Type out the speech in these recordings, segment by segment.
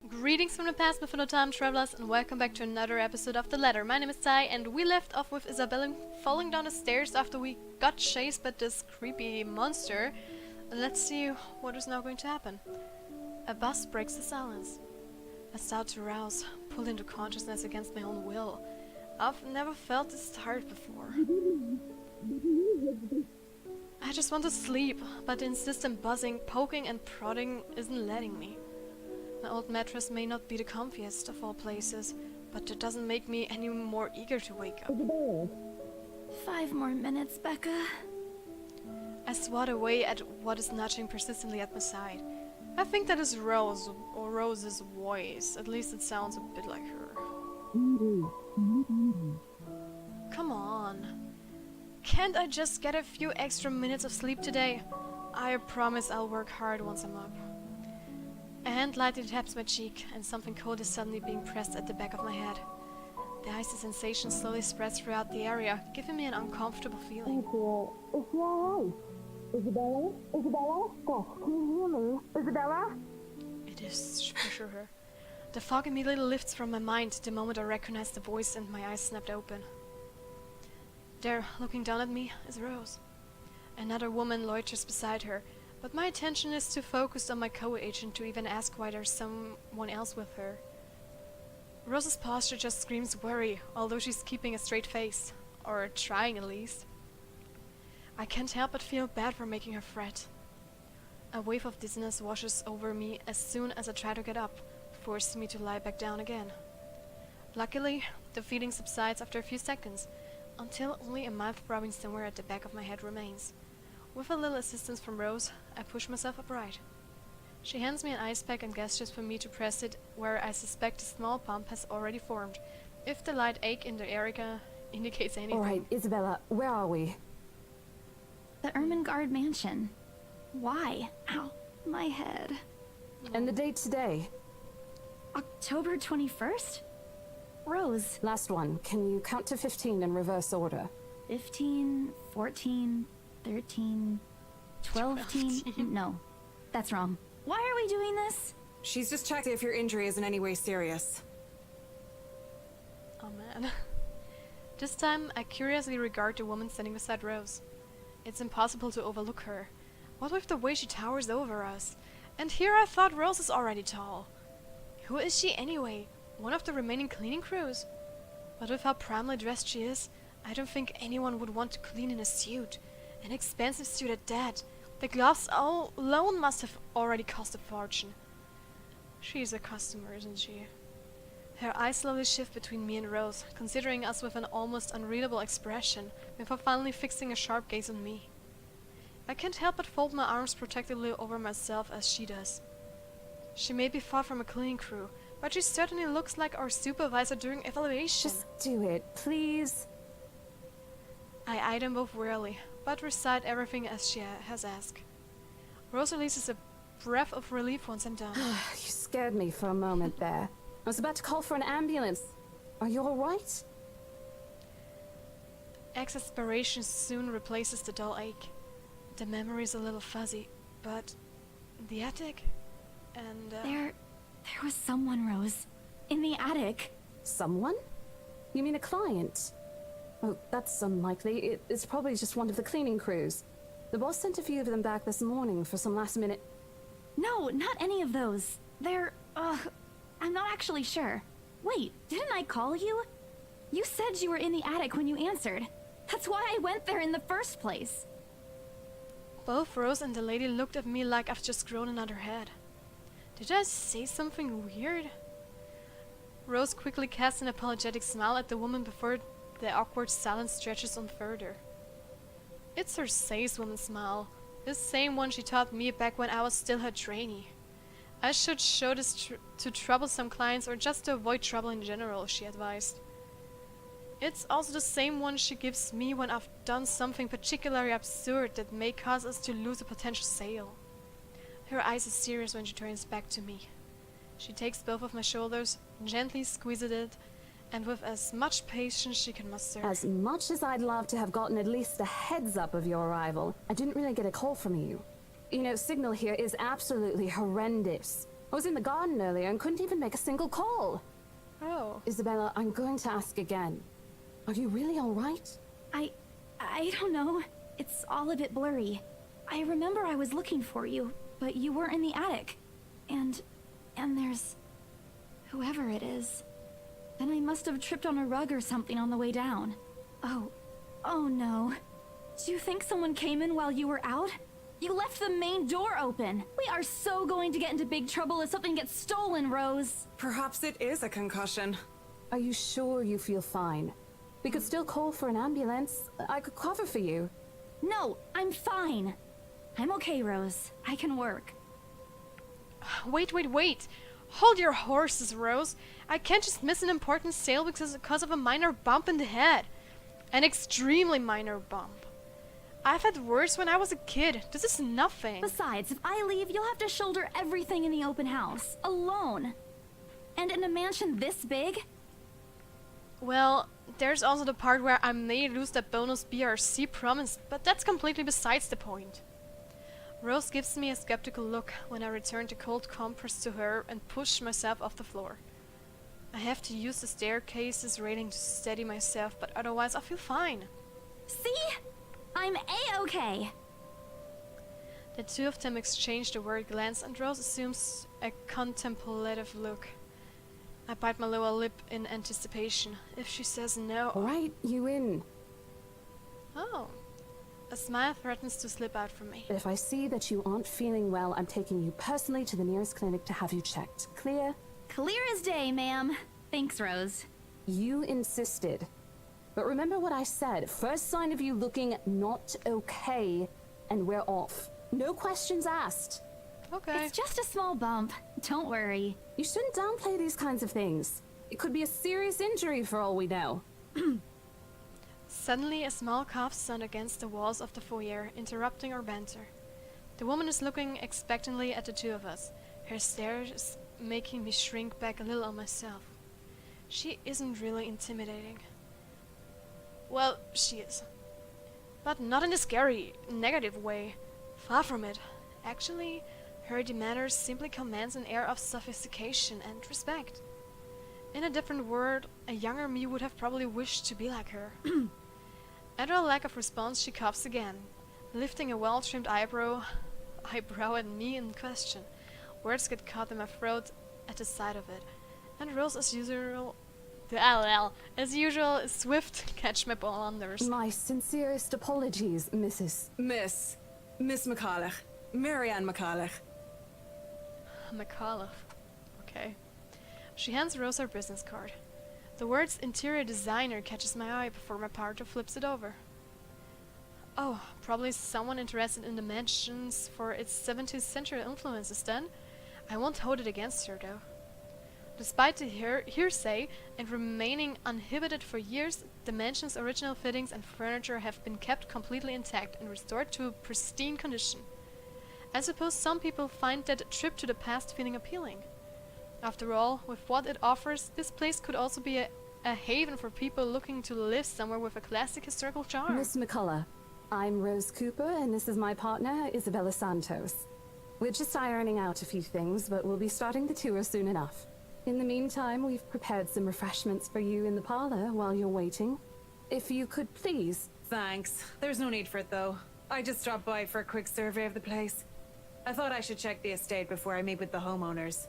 Greetings from the past, my fellow time travelers, and welcome back to another episode of The Ladder. My name is Ty, and we left off with Isabella falling down the stairs after we got chased by this creepy monster. Let's see what is now going to happen. A buzz breaks the silence. I start to rouse, pulled into consciousness against my own will. I've never felt this tired before. I just want to sleep, but the insistent buzzing, poking and prodding isn't letting me. My old mattress may not be the comfiest of all places, but it doesn't make me any more eager to wake up. 5 more minutes, Becca. I swat away at what is nudging persistently at my side. I think that is Rose, or Rose's voice. At least it sounds a bit like her. Come on. Can't I just get a few extra minutes of sleep today? I promise I'll work hard once I'm up. A hand lightly taps my cheek, and something cold is suddenly being pressed at the back of my head. The icy sensation slowly spreads throughout the area, giving me an uncomfortable feeling. Isabella? Isabella? Gosh, can you hear me? Isabella? It is for sure. The fog immediately lifts from my mind the moment I recognize the voice and my eyes snapped open. There, looking down at me, is Rose. Another woman loiters beside her, but my attention is too focused on my co-agent to even ask why there's someone else with her. Rose's posture just screams worry, although she's keeping a straight face. Or trying at least. I can't help but feel bad for making her fret. A wave of dizziness washes over me as soon as I try to get up, forcing me to lie back down again. Luckily, the feeling subsides after a few seconds, until only a mild throbbing somewhere at the back of my head remains. With a little assistance from Rose, I push myself upright. She hands me an ice pack and gestures for me to press it where I suspect a small pump has already formed, if the light ache in the area indicates anything. Alright, Isabella, where are we? The Ermengarde mansion. Why? Ow, my head. And the date today? October 21st? Rose. Last one. Can you count to 15 in reverse order? 15, 14, 13, 12. No, that's wrong. Why are we doing this? She's just checking if your injury is in any way serious. Oh man. This time, I curiously regard the woman standing beside Rose. It's impossible to overlook her. What with the way she towers over us? And here I thought Rose is already tall. Who is she anyway? One of the remaining cleaning crews? But with how primly dressed she is, I don't think anyone would want to clean in a suit. An expensive suit at that. The gloves alone must have already cost a fortune. She's a customer, isn't she? Her eyes slowly shift between me and Rose, considering us with an almost unreadable expression, before finally fixing a sharp gaze on me. I can't help but fold my arms protectively over myself as she does. She may be far from a cleaning crew, but she certainly looks like our supervisor during evaluation. Just do it, please. I eye them both wearily, but recite everything as she has asked. Rose releases a breath of relief once I'm done. You scared me for a moment there. I was about to call for an ambulance. Are you alright? Exasperation soon replaces the dull ache. The memory is a little fuzzy, but the attic and There was someone, Rose. In the attic. Someone? You mean a client? Oh, that's unlikely. It's probably just one of the cleaning crews. The boss sent a few of them back this morning for some last minute... No, not any of those. I'm not actually sure. Wait, didn't I call you? You said you were in the attic when you answered. That's why I went there in the first place. both Rose and the lady looked at me like I've just grown another head. Did I say something weird? Rose quickly casts an apologetic smile at the woman before the awkward silence stretches on further. It's her saleswoman smile, the same one she taught me back when I was still her trainee. I should show this to troublesome clients or just to avoid trouble in general, she advised. It's also the same one she gives me when I've done something particularly absurd that may cause us to lose a potential sale. Her eyes are serious when she turns back to me. She takes both of my shoulders, gently squeezes it, and with as much patience she can muster. As much as I'd love to have gotten at least a heads up of your arrival, I didn't really get a call from you. You know, signal here is absolutely horrendous. I was in the garden earlier and couldn't even make a single call. Oh. Isabella, I'm going to ask again. Are you really all right? I don't know. It's all a bit blurry. I remember I was looking for you, but you weren't in the attic. And there's whoever it is. Then I must have tripped on a rug or something on the way down. Oh no. Do you think someone came in while you were out? You left the main door open. We are so going to get into big trouble if something gets stolen, Rose. Perhaps it is a concussion. Are you sure you feel fine? We could still call for an ambulance. I could cover for you. No, I'm fine. I'm okay, Rose. I can work. Wait. Hold your horses, Rose. I can't just miss an important sale because of a minor bump in the head. An extremely minor bump. I've had worse when I was a kid. This is nothing. Besides, if I leave, you'll have to shoulder everything in the open house. Alone. And in a mansion this big? Well, there's also the part where I may lose that bonus BRC promise, but that's completely besides the point. Rose gives me a skeptical look when I return the cold compress to her and push myself off the floor. I have to use the staircase's railing to steady myself, but otherwise I feel fine. See? I'm A-okay. The two of them exchange a worried glance and Rose assumes a contemplative look. I bite my lower lip in anticipation. If she says no... All right, you in. Oh. A smile threatens to slip out from me. If I see that you aren't feeling well, I'm taking you personally to the nearest clinic to have you checked. Clear? Clear as day, ma'am. Thanks, Rose. You insisted. But remember what I said. First sign of you looking not okay, and we're off. No questions asked. Okay. It's just a small bump. Don't worry. You shouldn't downplay these kinds of things. It could be a serious injury for all we know. Suddenly, a small cough sound against the walls of the foyer, interrupting our banter. The woman is looking expectantly at the two of us. Her stare is making me shrink back a little on myself. She isn't really intimidating. Well, she is. But not in a scary, negative way. Far from it. Actually, her demeanor simply commands an air of sophistication and respect. In a different world, a younger me would have probably wished to be like her. At her lack of response, she coughs again, lifting a well-trimmed eyebrow at me in question. Words get caught in my throat at the sight of it, and Rose, as usual, is swift to catch my blunders. My sincerest apologies, Mrs. Miss McCulloch. Marianne McCulloch. McCulloch. Okay. She hands Rose her business card. The words interior designer catches my eye before my partner flips it over. Oh, probably someone interested in the mansions for its 17th century influences then. I won't hold it against her though. Despite the hearsay and remaining uninhibited for years, the mansion's original fittings and furniture have been kept completely intact and restored to pristine condition. I suppose some people find that trip to the past feeling appealing. After all, with what it offers, this place could also be a haven for people looking to live somewhere with a classic historical charm. Miss McCullough, I'm Rose Cooper, and this is my partner, Isabella Santos. We're just ironing out a few things, but we'll be starting the tour soon enough. In the meantime, we've prepared some refreshments for you in the parlor while you're waiting. If you could please... Thanks. There's no need for it, though. I just dropped by for a quick survey of the place. I thought I should check the estate before I meet with the homeowners.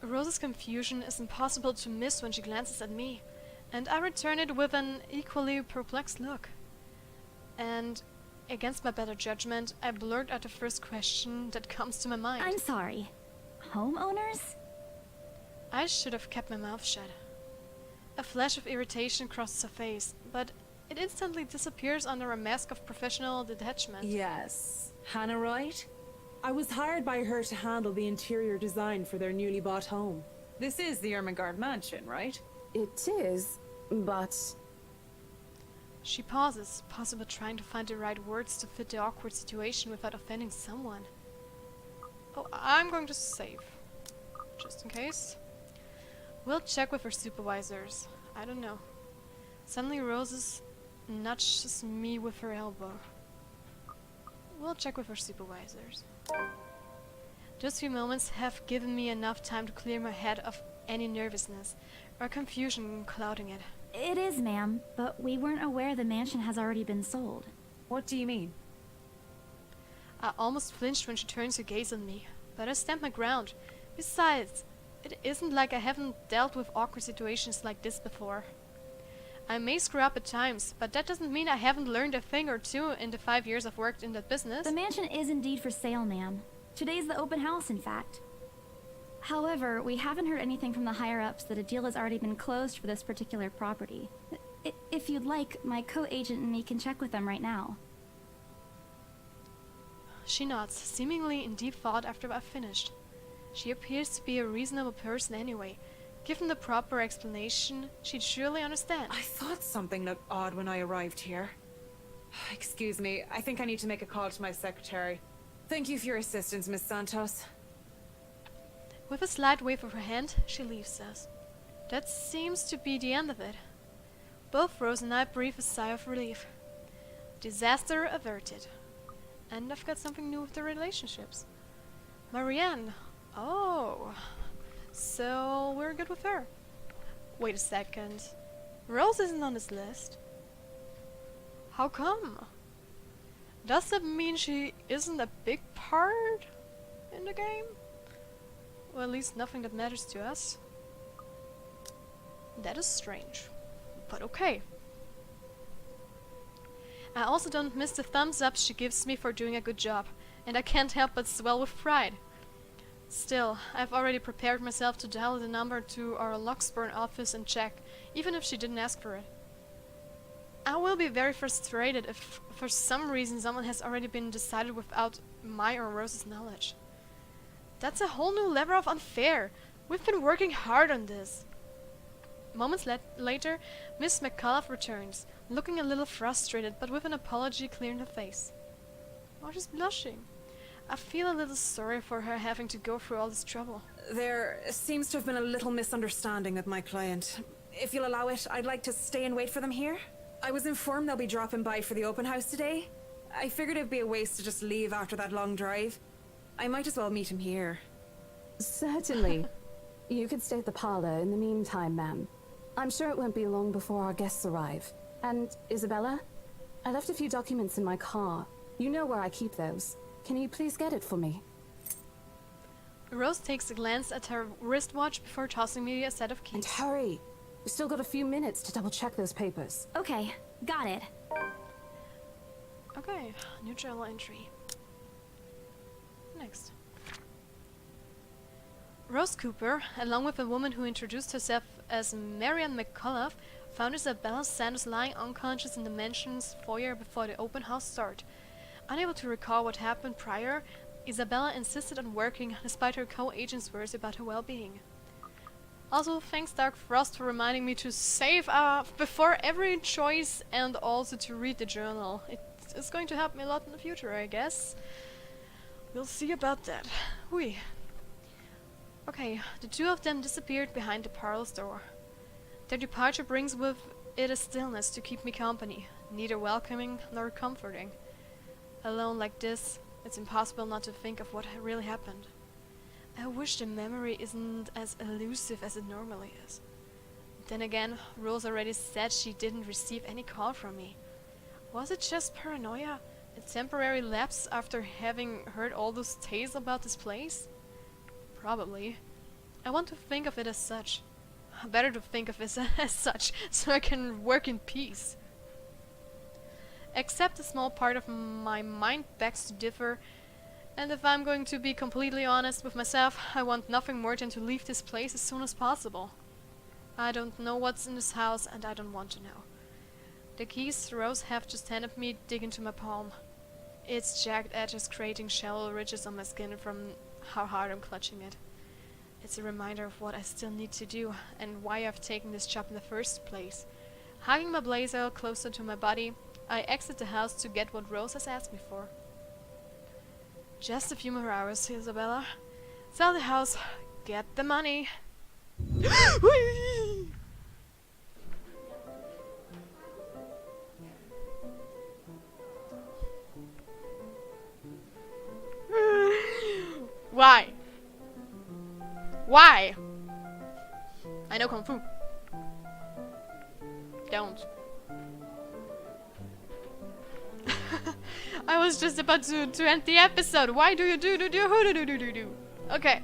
Rose's confusion is impossible to miss when she glances at me, and I return it with an equally perplexed look. And, against my better judgment, I blurt out the first question that comes to my mind. I'm sorry. Homeowners? I should have kept my mouth shut. A flash of irritation crosses her face, but it instantly disappears under a mask of professional detachment. Yes. Hannah Wright? I was hired by her to handle the interior design for their newly bought home. This is the Ermengarde mansion, right? It is, but... She pauses, possibly trying to find the right words to fit the awkward situation without offending someone. Oh, I'm going to save. Just in case. We'll check with her supervisors. I don't know. Suddenly Rose nudges me with her elbow. We'll check with her supervisors. Those few moments have given me enough time to clear my head of any nervousness or confusion clouding it. It is, ma'am, but we weren't aware the mansion has already been sold. What do you mean? I almost flinched when she turned to gaze on me, but I stand my ground. Besides, it isn't like I haven't dealt with awkward situations like this before. I may screw up at times, but that doesn't mean I haven't learned a thing or two in the 5 years I've worked in that business. The mansion is indeed for sale, ma'am. Today's the open house, in fact. However, we haven't heard anything from the higher-ups that a deal has already been closed for this particular property. If you'd like, my co-agent and me can check with them right now. She nods, seemingly in deep thought after I've finished. She appears to be a reasonable person anyway. Given the proper explanation, she'd surely understand. I thought something looked odd when I arrived here. Excuse me, I think I need to make a call to my secretary. Thank you for your assistance, Miss Santos. With a slight wave of her hand, she leaves us. That seems to be the end of it. Both Rose and I breathe a sigh of relief. Disaster averted. And I've got something new with the relationships. Marianne. Oh. So we're good with her. Wait a second. Rose isn't on this list. How come? Does that mean she isn't a big part in the game? Well, at least nothing that matters to us. That is strange. But okay. I also don't miss the thumbs up she gives me for doing a good job, and I can't help but swell with pride. Still, I've already prepared myself to dial the number to our Locksburn office and check, even if she didn't ask for it. I will be very frustrated if for some reason someone has already been decided without my or Rose's knowledge. That's a whole new level of unfair. We've been working hard on this. Moments later, Miss McCullough returns, looking a little frustrated, but with an apology clear in her face. Oh, she's blushing. I feel a little sorry for her having to go through all this trouble. There seems to have been a little misunderstanding with my client. If you'll allow it, I'd like to stay and wait for them here. I was informed they'll be dropping by for the open house today. I figured it'd be a waste to just leave after that long drive. I might as well meet him here. Certainly. You could stay at the parlor in the meantime, ma'am. I'm sure it won't be long before our guests arrive. And, Isabella? I left a few documents in my car. You know where I keep those. Can you please get it for me? Rose takes a glance at her wristwatch before tossing me a set of keys. And hurry! We've still got a few minutes to double-check those papers. Okay, got it. Okay, new journal entry. Next. Rose Cooper, along with a woman who introduced herself as Marianne McCullough, found Isabella Santos lying unconscious in the mansion's foyer before the open house start. Unable to recall what happened prior, Isabella insisted on working despite her co-agent's words about her well-being. Also, thanks Dark Frost for reminding me to save before every choice and also to read the journal. It's going to help me a lot in the future, I guess. We'll see about that. Hui. Okay, the two of them disappeared behind the parlor's door. Their departure brings with it a stillness to keep me company, neither welcoming nor comforting. Alone like this, it's impossible not to think of what really happened. I wish the memory isn't as elusive as it normally is. Then again, Rose already said she didn't receive any call from me. Was it just paranoia? A temporary lapse after having heard all those tales about this place? Probably. I want to think of it as such. Better to think of it as such, so I can work in peace. Except a small part of my mind begs to differ, and if I'm going to be completely honest with myself, I want nothing more than to leave this place as soon as possible. I don't know what's in this house, and I don't want to know. The keys Rose have just handed me dig into my palm. Its jagged edges creating shallow ridges on my skin from how hard I'm clutching it. It's a reminder of what I still need to do, and why I've taken this job in the first place. Hugging my blazer closer to my body, I exit the house to get what Rose has asked me for. Just a few more hours, Isabella. Sell the house, get the money. Why? Why? I know Kung Fu. Don't. I was just about to end the episode. Why do you do? Okay.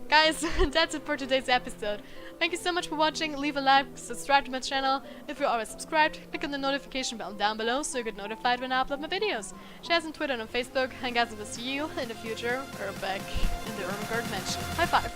Guys, that's it for today's episode. Thank you so much for watching. Leave a like, subscribe to my channel. If you're already subscribed, click on the notification bell down below so you get notified when I upload my videos. Share us on Twitter and on Facebook. And guys, I will see you in the future or back in the Ermengarde Mansion. High five!